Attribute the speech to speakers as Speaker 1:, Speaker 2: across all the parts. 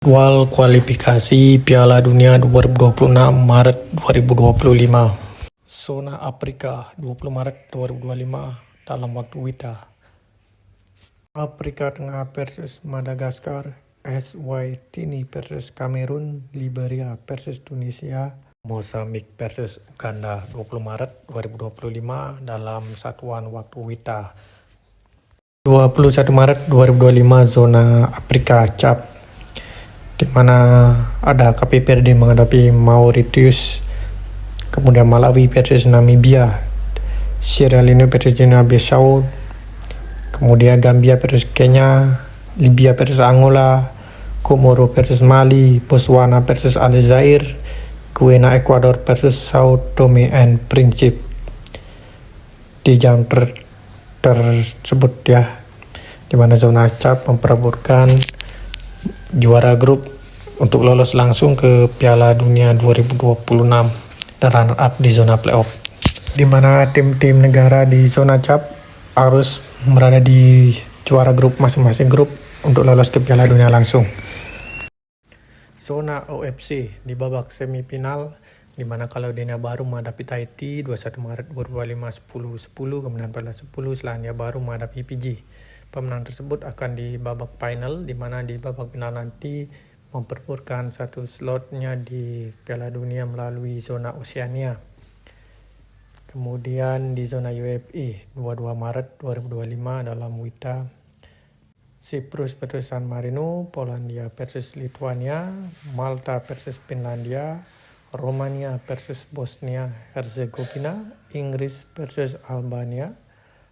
Speaker 1: Jadwal kualifikasi Piala Dunia 2026 Maret 2025. Zona Afrika 20 Maret 2025 dalam waktu WITA. Afrika Tengah versus Madagaskar, Eswatini versus Kamerun, Liberia versus Tunisia, Mozambik versus Uganda 20 Maret 2025 dalam satuan waktu WITA. 21 Maret 2025 Zona Afrika CAF, di mana ada Cape Verde menghadapi Mauritius, kemudian Malawi versus Namibia, Sierra Leone versus Guinea-Bissau, kemudian Gambia versus Kenya, Libya versus Angola, Komoro versus Mali, Botswana versus Aljazair, Guyana Ecuador versus Sao Tome and Principe. Di jam tersebut ya, di mana zona CAF memperebutkan juara grup untuk lolos langsung ke Piala Dunia 2026 dan runner up di zona playoff, di mana tim-tim negara di zona CAF harus berada di juara grup masing-masing grup untuk lolos ke Piala Dunia langsung. Zona OFC di babak semifinal, di mana Kaledonia Baru menghadapi Tahiti 21 Maret 2025 10-10, kemudian pada 10 Selandia Baru menghadapi Fiji. Pemenang tersebut akan di babak final, di mana di babak final nanti memperebutkan satu slotnya di Piala Dunia melalui zona Oseania. Kemudian di zona UFE 22 Maret 2025 dalam WITA, Siprus versus San Marino, Polandia versus Lithuania, Malta versus Finlandia, Romania versus Bosnia Herzegovina, Inggris versus Albania,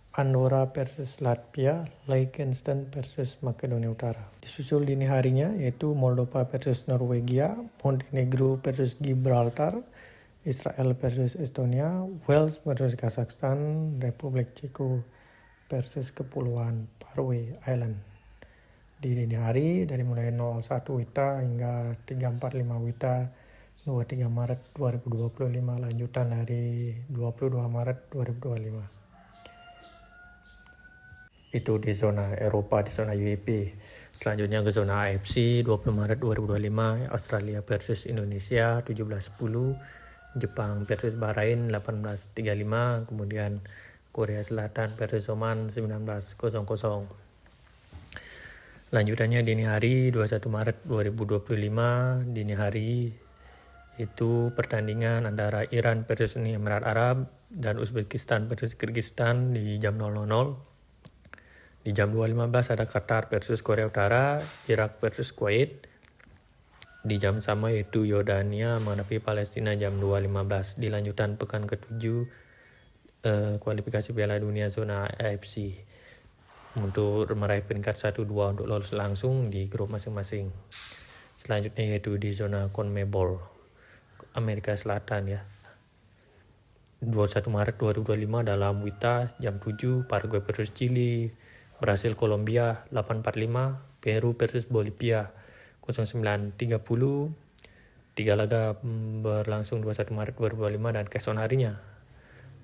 Speaker 1: Andorra versus Latvia, Liechtenstein versus Makedonia Utara. Disusul dini harinya yaitu Moldova versus Norwegia, Montenegro versus Gibraltar, Israel versus Estonia, Wales versus Kazakhstan, Republik Ceko versus Kepulauan Faroe Island. Di dini hari dari mulai 01 WITA hingga 345 WITA 23 Maret 2025, lanjutan dari 22 Maret 2025. Itu di zona Eropa, di zona UEP. Selanjutnya ke zona AFC 20 Maret 2025, Australia versus Indonesia 17-10, Jepang versus Bahrain 18-35, kemudian Korea Selatan versus Oman 19-00. Lanjutannya dini hari 21 Maret 2025, dini hari itu pertandingan antara Iran versus Uni Emirat Arab dan Uzbekistan versus Kyrgyzstan di jam 00. Di jam 2.15 ada Qatar versus Korea Utara, Irak versus Kuwait. Di jam sama yaitu Yordania menghadapi Palestina jam 2.15. Di lanjutan pekan ke-7 kualifikasi Piala Dunia zona AFC untuk meraih peringkat 1-2 untuk lolos langsung di grup masing-masing. Selanjutnya yaitu di zona CONMEBOL Amerika Selatan ya. 21 Maret 2025 dalam WITA jam 7, Paraguay versus Chili, Brasil Kolombia 8.45, Peru versus Bolivia 09.30. 3 laga berlangsung 21 Maret 2025 dan keesokan harinya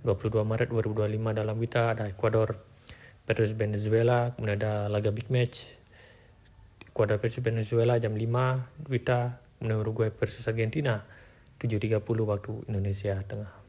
Speaker 1: 22 Maret 2025 dalam WITA ada Ecuador versus Venezuela, kemudian ada laga big match Ecuador versus Venezuela jam 5 WITA, kemudian Uruguay versus Argentina 7.30 waktu Indonesia Tengah.